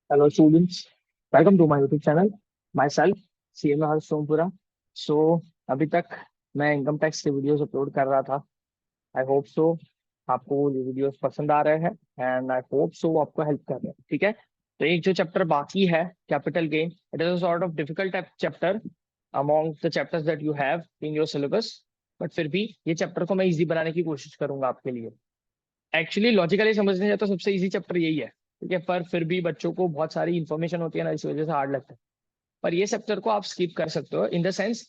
Hello students, welcome to my YouTube channel. Myself, CMA Harsh Sompura. So अभी तक मैं income tax के videos upload कर रहा था. आई होप सो आपको ये वीडियोस पसंद आ रहे हैं एंड आई होप सो वो आपको हेल्प कर रहे हैं. ठीक है, तो एक जो चैप्टर बाकी है, capital gain, it is a sort of difficult chapter among the chapters that you have in your syllabus. But फिर भी ये चैप्टर को मैं इजी बनाने की कोशिश करूंगा आपके लिए. एक्चुअली लॉजिकली समझने जाए तो सबसे इजी चैप्टर यही है. ठीक है, पर फिर भी बच्चों को बहुत सारी इन्फॉर्मेशन होती है ना, इस वजह से हार्ड लगता है. पर ये चैप्टर को आप स्किप कर सकते हो इन द सेंस,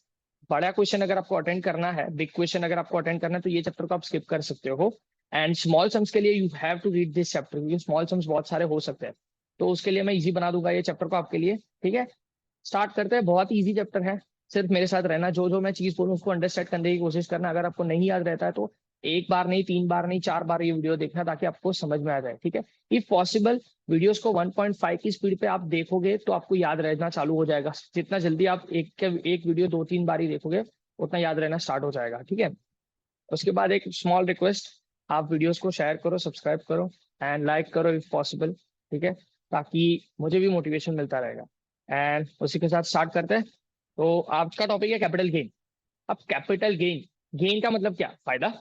बड़ा क्वेश्चन अगर आपको अटेंड करना है, बिग क्वेश्चन अगर आपको अटेंड करना है, तो ये चैप्टर को आप स्किप कर सकते हो. एंड स्मॉल सम्स के लिए you have to read this chapter, क्योंकि स्मॉल सम्स बहुत सारे हो सकते हैं. तो उसके लिए मैं इजी बना दूंगा ये चैप्टर को आपके लिए. ठीक है, स्टार्ट करते हैं. बहुत इजी चैप्टर है, सिर्फ मेरे साथ रहना, जो जो मैं चीज बोलूँ उसको अंडरस्टैंड करने की कोशिश करना. अगर आपको नहीं याद रहता है तो एक बार नहीं, तीन बार नहीं, चार बार ये वीडियो देखना, ताकि आपको समझ में आ जाए. ठीक है, इफ पॉसिबल वीडियोस को 1.5 की स्पीड पे आप देखोगे तो आपको याद रहना चालू हो जाएगा. जितना जल्दी आप एक वीडियो दो तीन बार ही देखोगे, उतना याद रहना स्टार्ट हो जाएगा. ठीक है, उसके बाद एक स्मॉल रिक्वेस्ट, आप वीडियोस को शेयर करो, सब्सक्राइब करो एंड लाइक करो इफ पॉसिबल. ठीक है, ताकि मुझे भी मोटिवेशन मिलता रहेगा. एंड उसी के साथ स्टार्ट करते हैं. तो आज का टॉपिक है कैपिटल गेन. अब कैपिटल गेन, गेन का मतलब क्या? फायदा.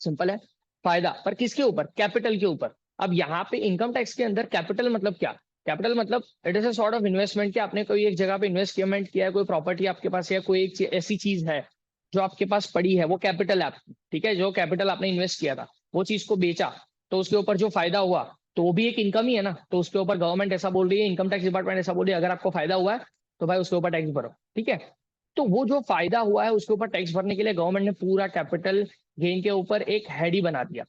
सिंपल है, फायदा. पर किसके ऊपर? कैपिटल के ऊपर. अब यहाँ पे इनकम टैक्स के अंदर कैपिटल मतलब क्या? कैपिटल मतलब it is a sort of investment, कि आपने कोई एक जगह पे इन्वेस्टमेंट किया है, कोई प्रॉपर्टी आपके पास है, कोई एक ऐसी चीज है जो आपके पास पड़ी है, वो कैपिटल है आपकी. ठीक है, जो कैपिटल आपने इन्वेस्ट किया था, वो चीज को बेचा, तो उसके ऊपर जो फायदा हुआ, तो वो भी एक इनकम ही है ना. तो उसके ऊपर गवर्नमेंट ऐसा बोल रही है, इनकम टैक्स डिपार्टमेंट ऐसा बोल रही है, अगर आपको फायदा हुआ है तो भाई उसके ऊपर टैक्स भरो. ठीक है, तो वो जो फायदा हुआ है उसके ऊपर टैक्स भरने के लिए गवर्नमेंट ने पूरा कैपिटल गेन के ऊपर एक हेड ही बना दिया,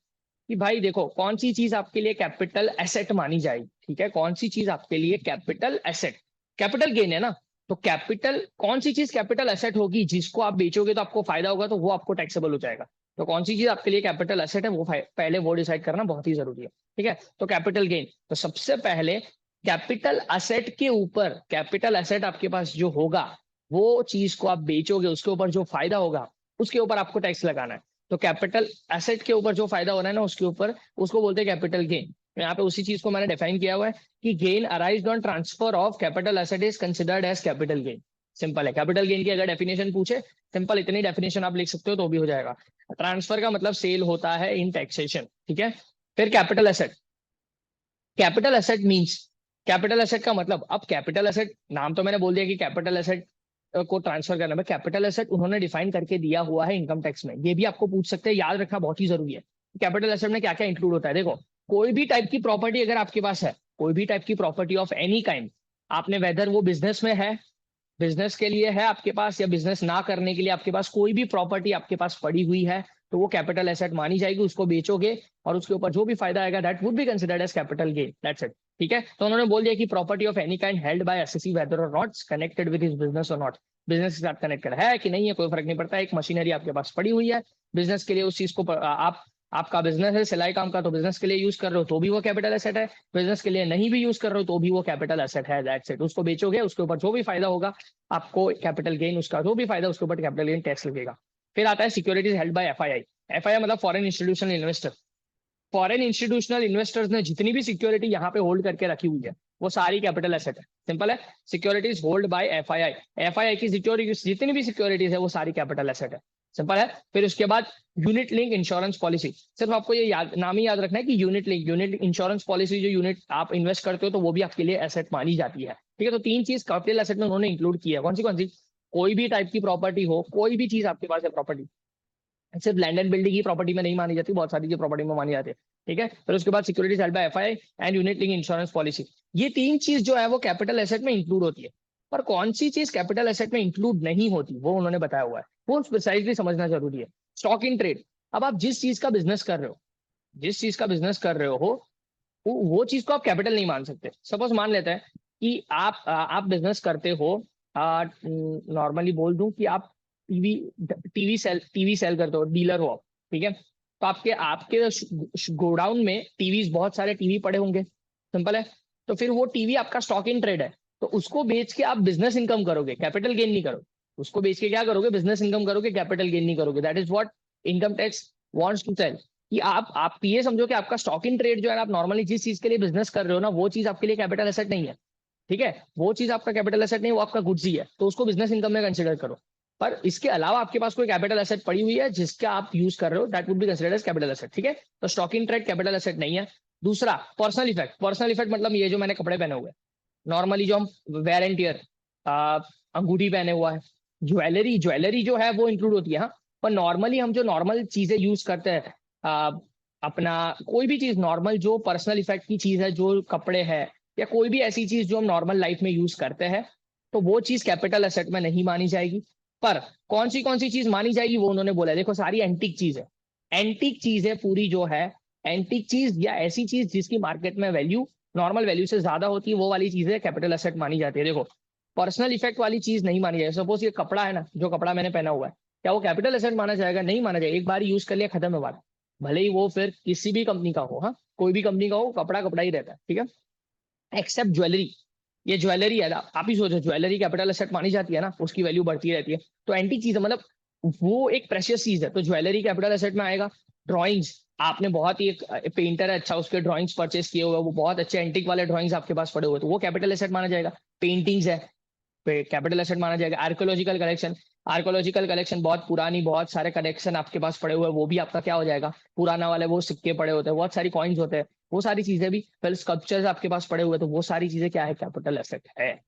कि भाई देखो कौन सी चीज आपके लिए कैपिटल एसेट मानी जाएगी. ठीक है, कौन सी चीज आपके लिए कैपिटल एसेट, कैपिटल गेन है ना. तो कैपिटल, कौन सी चीज कैपिटल एसेट होगी जिसको आप बेचोगे तो आपको फायदा होगा, तो वो आपको टैक्सेबल हो जाएगा. तो कौन सी चीज आपके लिए कैपिटल एसेट है, वो पहले वो डिसाइड करना बहुत ही जरूरी है. ठीक है, तो कैपिटल गेन, तो सबसे पहले कैपिटल एसेट के ऊपर, कैपिटल एसेट आपके पास जो होगा, वो चीज को आप बेचोगे, उसके ऊपर जो फायदा होगा उसके ऊपर आपको टैक्स लगाना है. तो कैपिटल एसेट के ऊपर जो फायदा हो रहा है ना, उसके ऊपर, उसको बोलते हैं कैपिटल गेन. यहाँ पे उसी चीज को मैंने डिफाइन किया हुआ है कि gain arised on transfer of capital asset is considered as capital gain. Simple है, कैपिटल गेन की अगर डेफिनेशन पूछे, सिंपल इतनी डेफिनेशन आप लिख सकते हो तो भी हो जाएगा. ट्रांसफर का मतलब सेल होता है इन टैक्सेशन. ठीक है, फिर capital asset, capital asset means, capital asset का मतलब, अब कैपिटल एसेट नाम तो मैंने बोल दिया कि कैपिटल एसेट को ट्रांसफर करना है. कैपिटल एसेट उन्होंने डिफाइन करके दिया हुआ है इनकम टैक्स में, ये भी आपको पूछ सकते हैं, याद रखना बहुत ही जरूरी है. कैपिटल एसेट में क्या क्या इंक्लूड होता है, देखो. कोई भी टाइप की प्रॉपर्टी अगर आपके पास है, कोई भी टाइप की प्रॉपर्टी ऑफ एनी काइंड, आपने, वेदर वो बिजनेस में है, बिजनेस के लिए है आपके पास, या बिजनेस ना करने के लिए आपके पास कोई भी प्रॉपर्टी आपके पास पड़ी हुई है, तो वो कैपिटल एसेट मानी जाएगी. उसको बेचोगे और उसके ऊपर जो भी फायदा आएगा, that would be considered as capital gain. That's it. ठीक है, तो उन्होंने बोल दिया कि property of any kind held by assessee whether or not connected with his business or not, business के साथ कनेक्टेड है कि नहीं है कोई फर्क नहीं पड़ता. एक मशीनरी आपके पास पड़ी हुई है बिजनेस के लिए, उस चीज को आप, आपका बिजनेस है सिलाई काम का, तो बिजनेस के लिए यूज कर रहे हो तो भी वो कैपिटल एसेट है. बिजनेस के लिए नहीं भी यूज कर रहे हो तो भी वो कैपिटल एसेट है. That's it. उसको बेचोगे, उसके ऊपर जो भी फायदा होगा आपको कैपिटल गेन, उसका जो भी फायदा उसके ऊपर कैपिटल गेन टैक्स लगेगा. फिर आता है securities held by FII. FII मतलब foreign institutional investor. Foreign institutional investors ने जितनी भी सिक्योरिटी यहाँ पे होल्ड करके रखी हुई है, वो सारी कैपिटल एसेट है. सिंपल है, securities hold by FII, FII की सिक्योरिटीज, जितनी भी सिक्योरिटीज है वो सारी कैपिटल एसेट है. सिंपल है. फिर उसके बाद यूनिट लिंक इंश्योरेंस पॉलिसी, सिर्फ आपको ये याद, नाम ही याद रखना है कि unit link, unit insurance policy, जो यूनिट आप इन्वेस्ट करते हो तो वो भी आपके लिए एसेट मानी जाती है. ठीक है, तो तीन चीज कैपिटल एसेट में उन्होंने इंक्लूड किया है. कौन सी? कोई भी टाइप की प्रॉपर्टी हो, कोई भी चीज आपके पास है प्रॉपर्टी, सिर्फ लैंड एंड बिल्डिंग की प्रॉपर्टी में नहीं मानी जाती, बहुत सारी प्रॉपर्टी में मानी जाती है. ठीक है, फिर उसके बाद securities held by FII and unit link insurance policy. ये तीन चीज जो है वो कैपिटल एसेट में इंक्लूड होती है. पर कौन सी चीज कैपिटल एसेट में इंक्लूड नहीं होती, वो उन्होंने बताया हुआ है, वो प्रिसाइजली समझना जरूरी है. Stock in trade. अब आप जिस चीज का बिजनेस कर रहे हो, जिस चीज का बिजनेस कर रहे हो, वो चीज को आप कैपिटल नहीं मान सकते. सपोज मान लेते हैं कि आप बिजनेस करते हो, नॉर्मली बोल दूं कि आप टीवी टीवी सेल करते हो, डीलर हो आप. ठीक है, तो आपके आपके गोडाउन में टीवीज, बहुत सारे टीवी पड़े होंगे. सिंपल है, तो फिर वो टीवी आपका स्टॉक इन ट्रेड है, तो उसको बेच के आप बिजनेस इनकम करोगे, कैपिटल गेन नहीं करोगे. उसको बेच के क्या करोगे? बिजनेस इनकम करोगे, कैपिटल गेन नहीं करोगे. That is what income tax wants to tell. कि आप ये समझो कि आपका स्टॉक इन ट्रेड जो है ना, आप नॉर्मली जिस चीज के लिए बिजनेस कर रहे हो ना, वो चीज आपके लिए कैपिटल एसेट नहीं है। ठीक है, वो चीज आपका कैपिटल एसेट नहीं, वो आपका गुड्स ही है, तो उसको बिजनेस इनकम में कंसिडर करो। पर इसके अलावा आपके पास कोई कैपिटल एसेट पड़ी हुई है जिसका आप यूज कर रहे हो, that would be considered as capital asset. ठीक है, तो stock in trade capital asset नहीं है। दूसरा, पर्सनल इफेक्ट। पर्सनल इफेक्ट मतलब ये जो मैंने कपड़े पहने हुए, नॉर्मली जो हम वेयर एंड टीयर, अंगूठी पहने हुआ है, ज्वेलरी, ज्वेलरी जो है वो इंक्लूड होती है, हाँ। पर नॉर्मली हम जो नॉर्मल चीजें यूज करते हैं, अपना कोई भी चीज नॉर्मल जो पर्सनल इफेक्ट की चीज है, जो कपड़े है या कोई भी ऐसी चीज जो हम नॉर्मल लाइफ में यूज करते हैं, तो वो चीज कैपिटल एसेट में नहीं मानी जाएगी। पर कौन सी चीज मानी जाएगी वो उन्होंने बोला, देखो सारी एंटीक चीज है, एंटीक चीज है पूरी जो है, एंटीक चीज या ऐसी चीज जिसकी मार्केट में वैल्यू नॉर्मल वैल्यू से ज्यादा होती है, वो वाली चीजें कैपिटल एसेट मानी जाती है। देखो, पर्सनल इफेक्ट वाली चीज नहीं मानी जाएगी। सपोज ये कपड़ा है ना, जो कपड़ा मैंने पहना हुआ है, क्या वो कैपिटल एसेट माना जाएगा? नहीं माना जाएगा। एक बार यूज कर लिया, खत्म है बात। भले ही वो फिर किसी भी कंपनी का हो, हाँ, कोई भी कंपनी का हो, कपड़ा कपड़ा ही रहता है। ठीक है, एक्सेप्ट ज्वेलरी। ये ज्वेलरी है ना, आप ही सोचो, ज्वेलरी कैपिटल एसेट मानी जाती है ना, उसकी वैल्यू बढ़ती रहती है। तो एंटीक चीज है, मतलब वो एक प्रेशियस चीज है, तो ज्वेलरी कैपिटल एसेट में आएगा। ड्रॉइंग्स, आपने बहुत ही एक पेंटर है अच्छा, उसके ड्रॉइंग्स परचेस किए हुए, वो बहुत अच्छे एंटिक वाले ड्रॉइंग्स आपके पास पड़े हुए, तो वो कैपिटल एसेट माना जाएगा। पेंटिंग्स है, कैपिटल एसेट माना जाएगा। आर्कोलॉजिकल कलेक्शन, आर्कोलॉजिकल कलेक्शन बहुत पुरानी, बहुत सारे कलेक्शन आपके पास पड़े हुए, वो भी आपका क्या हो जाएगा, पुराना वाले वो सिक्के पड़े होते हैं, बहुत सारी कॉइन्स होते हैं, वो सारी चीजें भी। फिर स्कल्पचर्स आपके पास पड़े हुए, तो वो सारी चीजें क्या है, कैपिटल एसेट है।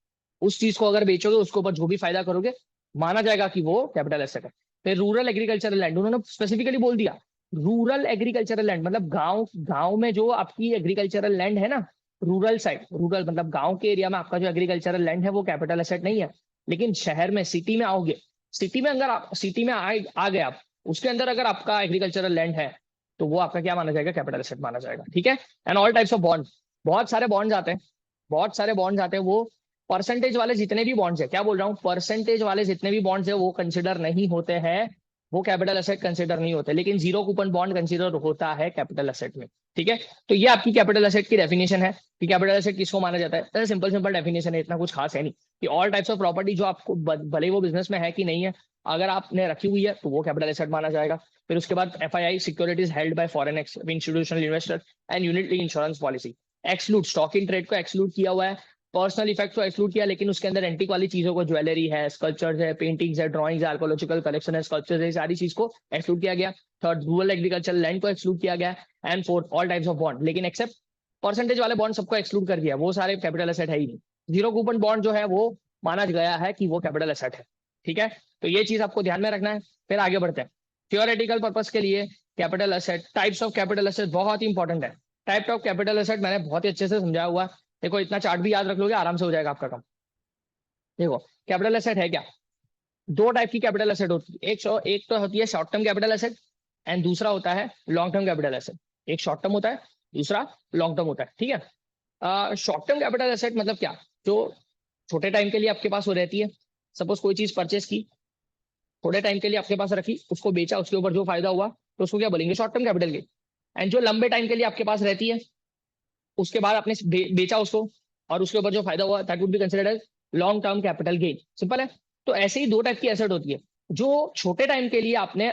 उस चीज को अगर बेचोगे, उसके ऊपर जो भी फायदा करोगे, माना जाएगा कि वो कैपिटल एसेट है। फिर रूरल एग्रीकल्चरल लैंड, उन्होंने स्पेसिफिकली बोल दिया, रूरल एग्रीकल्चरल लैंड मतलब गांव, गांव में जो आपकी एग्रीकल्चरल लैंड है ना, रूरल साइड, रूरल मतलब गांव के एरिया में आपका जो एग्रीकल्चरल लैंड है वो कैपिटल एसेट नहीं है। लेकिन शहर में, सिटी में आओगे, सिटी में अगर आप सिटी में आ गए आप, उसके अंदर अगर आपका एग्रीकल्चरल लैंड है, तो वो आपका क्या माना जाएगा, कैपिटल एसेट माना जाएगा। ठीक है, and all types of bond, बहुत सारे बॉन्ड्स आते हैं, बहुत सारे बॉन्ड्स आते हैं। वो परसेंटेज वाले जितने भी बॉन्ड्स है, क्या बोल रहा हूँ, परसेंटेज वाले जितने भी बॉन्ड्स है वो कंसिडर नहीं होते हैं, वो कैपिटल एसेट कंसिडर नहीं होते। लेकिन जीरो कूपन बॉन्ड कंसिडर होता है कैपिटल एसेट में। ठीक है, तो ये आपकी कैपिटल एसेट की डेफिनेशन है कि कैपिटल एसेट किसको माना जाता है। सिंपल सिंपल डेफिनेशन है, इतना कुछ खास है नहीं, कि ऑल टाइप्स ऑफ प्रॉपर्टी जो आपको भले वो बिजनेस में है कि नहीं है, अगर आपने रखी हुई है तो वो कैपिटल एसेट माना जाएगा। फिर उसके बाद FII, securities held by foreign institutional investor and unit link insurance policy. Exclude, stock in trade को एक्सक्लूड किया हुआ है, पर्सनल इफेक्ट को एक्सक्लूड किया, लेकिन उसके अंदर एंटिक वाली चीजों को, ज्वेलरी है, स्कल्पचर्स है, पेंटिंग्स है, ड्राइंग्स, आर्कोलॉजिकल कलेक्शन है, स्कल्पचर्स है, सारी चीज को एक्सक्लूड किया गया। थर्ड, रूरल एग्रीकल्चर लैंड को एक्सक्लूड किया गया। And fourth, all types of bond, लेकिन एक्सेप्ट परसेंटेज वाले बॉन्ड सबको एक्सक्लूड कर दिया, वो सारे कैपिटल एसेट है ही नहीं। जीरो कूपन बॉन्ड जो है वो माना गया है कि वो कैपिटल एसेट है। ठीक है, तो ये चीज आपको ध्यान में रखना है। फिर आगे बढ़ते हैं, थियोरेटिकल पर्पस के लिए capital asset, types of capital asset बहुत ही इंपॉर्टेंट है। टाइप ऑफ कैपिटल एसेट मैंने बहुत ही अच्छे से समझाया हुआ है, देखो इतना चार्ट भी याद रख लोगे आराम से हो जाएगा आपका काम। देखो, कैपिटल एसेट है क्या, दो टाइप की कैपिटल एसेट होती है, एक तो होती है short term capital asset, and दूसरा होता है लॉन्ग टर्म कैपिटल एसेट। एक शॉर्ट टर्म होता है, दूसरा लॉन्ग टर्म होता है। ठीक है, शॉर्ट टर्म कैपिटल एसेट मतलब क्या, जो छोटे टाइम के लिए आपके पास हो रहती है। सपोज कोई चीज परचेस की, थोड़े टाइम के लिए आपके पास रखी, उसको बेचा, उसके ऊपर जो फायदा हुआ, तो उसको क्या बोलेंगे, short term capital gain. And जो लंबे टाइम के लिए आपके पास रहती है, उसके बाद आपने बेचा उसको, और उसके ऊपर जो फायदा हुआ, that would be considered as long term capital gain. Simple है। तो ऐसे ही दो टाइप की एसेट होती है, जो छोटे टाइम के लिए आपने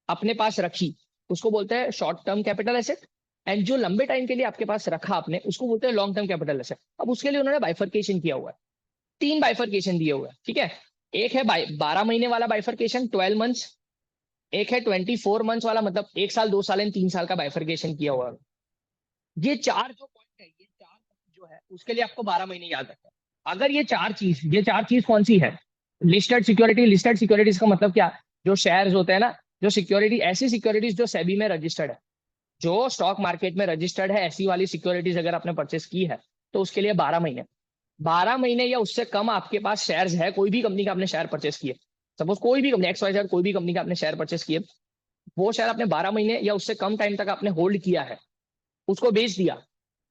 अपने पास रखी, उसको बोलते हैं short term capital asset, and जो लंबे टाइम के लिए आपके पास रखा आपने, उसको बोलते हैं लॉन्ग टर्म कैपिटल एसेट। अब उसके लिए उन्होंने बाइफर्केशन किया हुआ है, तीन बाइफर्केशन दिए हुए हैं। ठीक है, एक है 12 महीने वाला बाइफर्केशन, 12 मंथ्स। एक है 24 मंथ्स वाला, मतलब 1 साल, 2 साल एंड 3 साल का बाइफर्केशन किया हुआ है। ये चार जो पॉइंट है, ये चार point जो है, उसके लिए आपको 12 महीने याद रखना है। अगर ये चार चीज कौन सी है, लिस्टेड सिक्योरिटी, लिस्टेड सिक्योरिटीज का मतलब क्या, जो शेयर्स होते हैं ना, जो सिक्योरिटी, ऐसी सिक्योरिटीज जो सेबी में रजिस्टर्ड है, जो स्टॉक मार्केट में रजिस्टर्ड है, ऐसी वाली सिक्योरिटीज अगर आपने परचेस की है, तो उसके लिए 12 महीने, 12 महीने या उससे कम आपके पास शेयर्स है, कोई भी कंपनी का आपने शेयर परचेस किए, सपोज कोई भी कंपनी XYZ, कोई भी कंपनी का आपने शेयर परचेस किए, वो शेयर आपने 12 महीने या उससे कम टाइम तक आपने होल्ड किया है, उसको बेच दिया,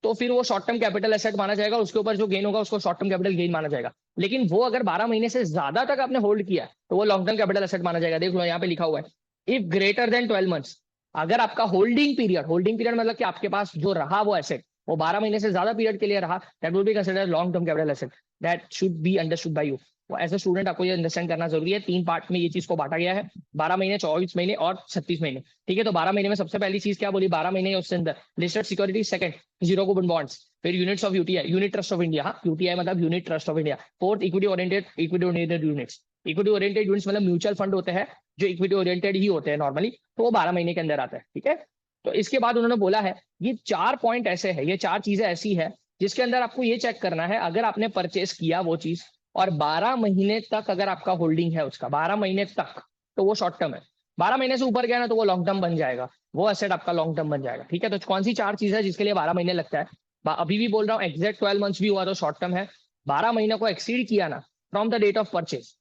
तो फिर वो शॉर्ट टर्म कैपिटल एसेट माना जाएगा, उसके ऊपर जो गेन होगा उसको शॉर्ट टर्म कैपिटल गेन माना जाएगा। लेकिन वो अगर 12 महीने से ज्यादा तक आपने होल्ड किया तो वो लॉन्ग टर्म कैपिटल एसेट माना जाएगा। देख लो यहाँ पे लिखा हुआ है, इफ ग्रेटर देन 12 मंथ्स, अगर आपका होल्डिंग पीरियड मतलब कि आपके पास जो रहा वो एसेट, वो 12 महीने से ज्यादा पीरियड के लिए रहा, that will be considered long term capital asset. That should be understood by you. As a student आपको ये अंडरस्टैंड करना जरूरी है। 3 पार्ट में ये चीज को बांटा गया है, 12 महीने, 24 महीने और 36 महीने। ठीक है, तो 12 महीने में सबसे पहली चीज क्या बोली, 12 महीने उसके अंदर listed security, second zero coupon bonds, फिर units of UTI, unit trust of India. हाँ, यूटीआई मतलब unit trust of India. Fourth equity oriented units. Equity oriented units मतलब म्यूचुअल फंड होते हैं जो इक्विटी ओरिएंटेड ही होते हैं नॉर्मली, तो वो 12 महीने के अंदर आता है। ठीक है, तो इसके बाद उन्होंने बोला है ये 4 पॉइंट ऐसे है, ये 4 चीजें ऐसी है जिसके अंदर आपको ये चेक करना है, अगर आपने परचेस किया वो चीज और 12 महीने तक अगर आपका होल्डिंग है उसका, 12 महीने तक, तो वो शॉर्ट टर्म है। 12 महीने से ऊपर गया ना तो वो लॉन्ग टर्म बन जाएगा, वो एसेट आपका लॉन्ग टर्म बन जाएगा। ठीक है, तो कौन सी 4 चीज है जिसके लिए 12 महीने लगता है? अभी भी बोल रहा हूँ, एग्जैक्ट 12 मंथ्स भी हुआ तो शॉर्ट टर्म है। 12 महीने को एक्सीड किया ना from the date of purchase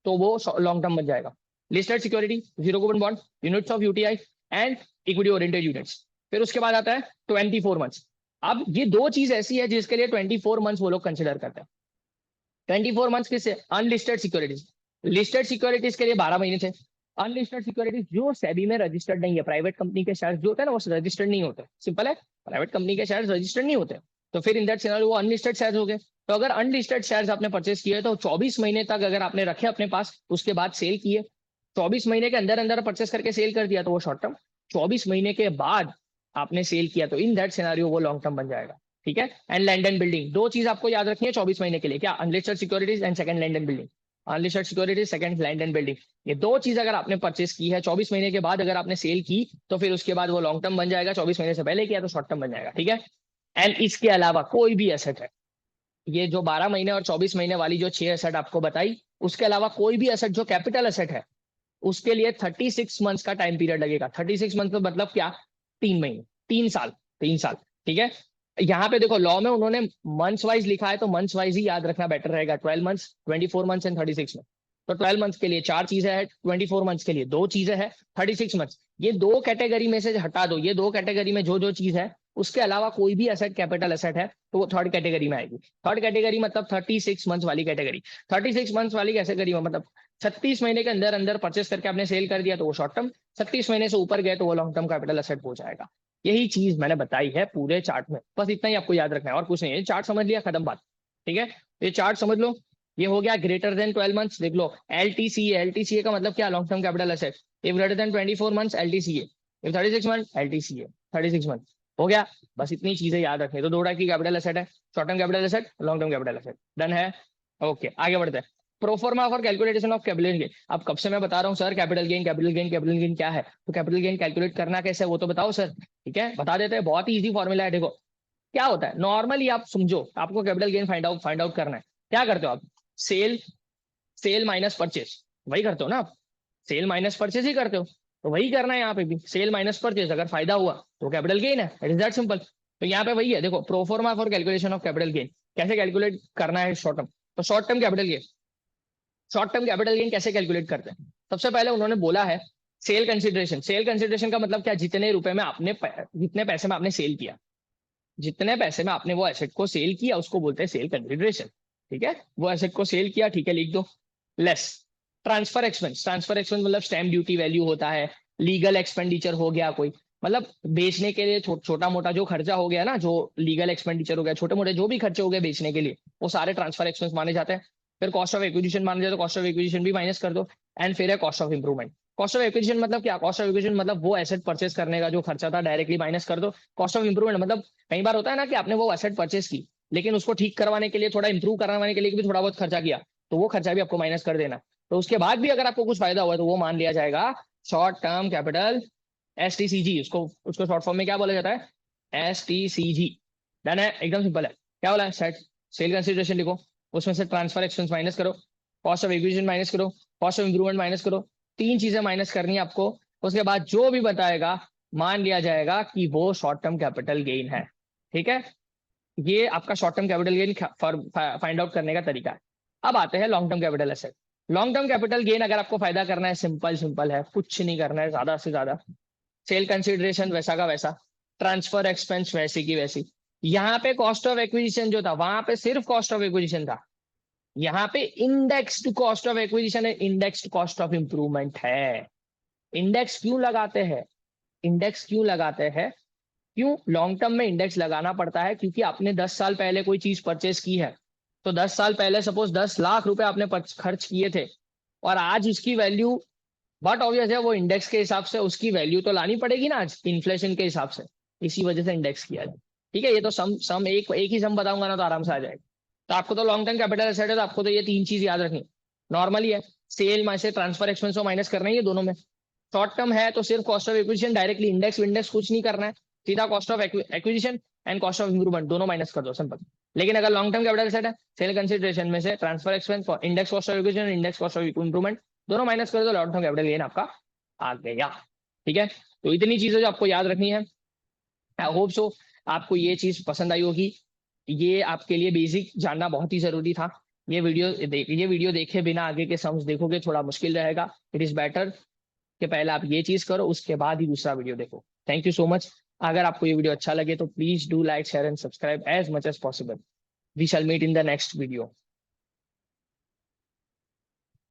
तो वो लॉन्ग टर्म बन जाएगा। Listed security, zero coupon bond, units of UTI and equity oriented units. फिर उसके बाद आता है 24 मंथ्स। अब ये 2 चीज ऐसी है जिसके लिए 24 मंथ्स वो लोग कंसिडर करते हैं। 24 मंथ्स किससे? Unlisted securities. लिस्टेड सिक्योरिटीज के लिए 12 महीने थे। अनलिस्टेड सिक्योरिटीज जो सेबी में रजिस्टर्ड नहीं है, प्राइवेट कंपनी के शेयर जो होते हैं ना वो रजिस्टर्ड नहीं होते, सिंपल है, प्राइवेट कंपनी के शेयर रजिस्टर्ड नहीं होते, तो फिर इन दैट सिनेरियो वो अनलिस्टेड शेयर हो गए। तो अगर अनलिस्टेड शेयर आपने परचेस किए तो 24 महीने तक अगर आपने रखे अपने पास, उसके बाद सेल किए, 24 महीने के अंदर अंदर परचेस करके सेल कर दिया तो वो शॉर्ट टर्म, 24 महीने के बाद आपने सेल किया तो इन दैट सिनेरियो वो लॉन्ग टर्म बन जाएगा। ठीक है, एंड लैंड एंड बिल्डिंग, 2 चीज आपको याद रखनी है 24 महीने के लिए, क्या? Unlisted securities and second land and building. Unlisted securities, second land and building, ये 2 चीज अगर आपने परचेस की है 24 महीने के बाद अगर आपने सेल की तो फिर उसके बाद वो लॉन्ग टर्म बन जाएगा। 24 महीने से पहले किया तो शॉर्ट टर्म बन जाएगा। ठीक है, एंड इसके अलावा कोई भी एसेट है, ये जो 12 महीने और 24 महीने वाली जो 6 एसेट आपको बताई, उसके अलावा कोई भी एसेट जो कैपिटल एसेट है उसके लिए 36 मंथ्स का टाइम पीरियड लगेगा। 36 मंथ मतलब क्या? 3 महीने, 3 साल, 3 साल। ठीक है, यहाँ पे देखो लॉ में उन्होंने मंथ्स वाइज लिखा है तो मंथ्स वाइज ही याद रखना बेटर रहेगा। 12 मंथ्स, 24 मंथ्स एंड 36 मंथ। तो 12 मंथ्स के लिए 4 चीजें हैं, 24 मंथ्स के लिए 2 चीजें हैं, 36 मंथ्स। ये 2 कैटेगरी में से हटा दो, ये 2 कैटेगरी में जो जो चीज है उसके अलावा कोई भी एसेट कैपिटल एसेट है तो वो थर्ड कैटेगरी में आएगी। थर्ड कैटेगरी मतलब 36 मंथ्स वाली कैटेगरी। 36 मंथ्स वाली कैटेगरी में मतलब 36 महीने के अंदर अंदर परचेस करके आपने सेल कर दिया तो वो शॉर्ट टर्म, 36 महीने से ऊपर गए तो वो लॉन्ग टर्म कैपिटल एसेट हो जाएगा। यही चीज मैंने बताई है पूरे चार्ट में, बस इतना ही आपको याद रखना है और कुछ नहीं है। चार्ट समझ लिया, खत्म बात। ठीक है, ये चार्ट समझ लो, ये हो गया ग्रेटर देन 12 मंथ्स। देख लो एलटीसीए, एलटीसीए का मतलब क्या? Long term capital asset. If greater than 24 months LTCA, if 36 month LTCA, 36 month हो गया। बस इतनी चीजें याद रखनी, तो 2 टाइप की कैपिटल एसेट है, short term capital asset, long term capital asset. Done है? ओके, आगे बढ़ते हैं। Proforma for calculation of capital gain. अब कब से मैं बता रहा हूँ sir capital gain, capital gain, capital gain क्या है, तो कैपिटल गेन कैलकुलेट करना कैसे है वो तो बताओ सर। ठीक है, बता देते हैं, बहुत ही इजी फॉर्मूला है। देखो क्या होता है, नॉर्मली आप समझो, आपको कैपिटल गेन फाइंड आउट करना है। क्या करते हो आप? सेल, सेल माइनस परचेस, वही करते हो ना आप, सेल माइनस परचेस ही करते हो, तो वही करना है यहाँ पे भी, सेल माइनस परचेस। अगर फायदा हुआ तो कैपिटल गेन है, इट इज दैट सिंपल। तो यहाँ पे वही है, देखो proforma for calculation of capital gain कैसे कैलकुलेट करना है शॉर्ट टर्म। तो short term capital gain, short term capital gain कैसे कैलकुलेट करते हैं? सबसे पहले उन्होंने बोला है सेल कंसिडरेशन। सेल कंसिडरेशन का मतलब क्या? जितने रुपए में आपने, जितने पैसे में आपने सेल किया, जितने पैसे में आपने वो एसेट को सेल किया उसको बोलते हैं सेल कंसिडरेशन। ठीक है, वो एसेट को सेल किया, ठीक है, लिख दो। Less transfer expense, transfer expense मतलब स्टैम्प ड्यूटी वैल्यू होता है, लीगल एक्सपेंडिचर हो गया कोई, मतलब बेचने के लिए छोटा मोटा जो खर्चा हो गया ना, जो लीगल एक्सपेंडिचर हो गया, छोटे मोटे जो भी खर्चे हो गए बेचने के लिए, वो सारे ट्रांसफर एक्सपेंस माने जाते हैं। फिर कॉस्ट ऑफ एक्विजिशन माना जाए तो कॉस्ट ऑफ एक्विजिशन भी माइनस कर दो। एंड फिर है cost of improvement. Cost of acquisition मतलब क्या? कॉस्ट ऑफ एक्विजिशन मतलब वो एसेट परचेस करने का जो खर्चा था डायरेक्टली माइनस कर दो। कॉस्ट ऑफ इंप्रूवमेंट मतलब कई बार होता है ना कि आपने वो एसेट परचेस की लेकिन उसको ठीक करवाने के लिए, थोड़ा इंप्रूव करवाने के लिए भी थोड़ा बहुत खर्चा किया, तो वो खर्चा भी आपको माइनस कर देना। तो उसके बाद भी अगर आपको कुछ फायदा हुआ तो वो मान लिया जाएगा शॉर्ट टर्म कैपिटल, एसटीसीजी। उसको उसको शॉर्ट फॉर्म में क्या बोला जाता है? एसटीसीजी। डन है, एकदम सिंपल है। क्या बोला है? सेट सेल कंसिडरेशन लिखो, उसमें से ट्रांसफर एक्सपेंस माइनस करो, कॉस्ट ऑफ एक्विजिशन माइनस करो, कॉस्ट ऑफ इंप्रूवमेंट माइनस करो। 3 चीजें माइनस करनी है आपको। उसके बाद जो भी बताएगा मान लिया जाएगा कि वो शॉर्ट टर्म कैपिटल गेन है। ठीक है, ये आपका short term capital gain find out करने का तरीका है। अब आते हैं long term capital asset. Long term capital gain अगर आपको फायदा करना है, सिंपल सिंपल है, कुछ नहीं करना है ज्यादा से ज्यादा। सेल कंसिडरेशन वैसा का वैसा, ट्रांसफर एक्सपेंस वैसी की वैसी। यहाँ पे कॉस्ट ऑफ एक्विजिशन जो था वहां पे सिर्फ कॉस्ट ऑफ एक्विजिशन था, यहाँ पे इंडेक्स्ड कॉस्ट ऑफ एक्विजिशन है, इंडेक्स्ड कॉस्ट ऑफ इंप्रूवमेंट है। इंडेक्स क्यों लगाते हैं? इंडेक्स क्यों लगाते हैं? क्यों लॉन्ग टर्म में इंडेक्स लगाना पड़ता है? क्योंकि आपने 10 साल पहले कोई चीज परचेस की है, तो 10 साल पहले सपोज 10 लाख रुपए आपने खर्च किए थे और आज उसकी वैल्यू, बट ऑब्वियस है वो इंडेक्स के हिसाब से उसकी वैल्यू तो लानी पड़ेगी ना आज इन्फ्लेशन के हिसाब से, इसी वजह से इंडेक्स किया जाए। ठीक है, ये तो सम एक ही सम बताऊंगा ना तो आराम से आ जाएगा। तो आपको तो लॉन्ग टर्म कैपिटल एसेट है तो आपको तो ये 3 चीज याद रखनी नॉर्मली है। सेल में से ट्रांसफर एक्सपेंस को माइनस करना है ये दोनों में। शॉर्ट टर्म है तो सिर्फ cost of acquisition, directly index विंडेक्स कुछ नहीं करना है, सीधा cost of acquisition and cost of improvement दोनों माइनस कर दो, सिंपल। लेकिन अगर लॉन्ग टर्म कैपिटल एसेट है, सेल कंसिडरेशन में से transfer expense, index cost of acquisition, index cost of improvement दोनों माइनस कर दो, लॉन्ग टर्म कैपिटल गेन आपका आ गया। ठीक है, तो इतनी चीजें जो आपको याद रखनी है। आई होप सो आपको ये चीज पसंद आई होगी। ये आपके लिए बेसिक जानना बहुत ही जरूरी था। ये वीडियो देखे बिना आगे के सम्स देखोगे थोड़ा मुश्किल रहेगा। इट इज बेटर कि पहले आप ये चीज करो उसके बाद ही दूसरा वीडियो देखो। Thank you so much. अगर आपको ये वीडियो अच्छा लगे तो please do like share and subscribe as much as possible. We shall meet in the next video.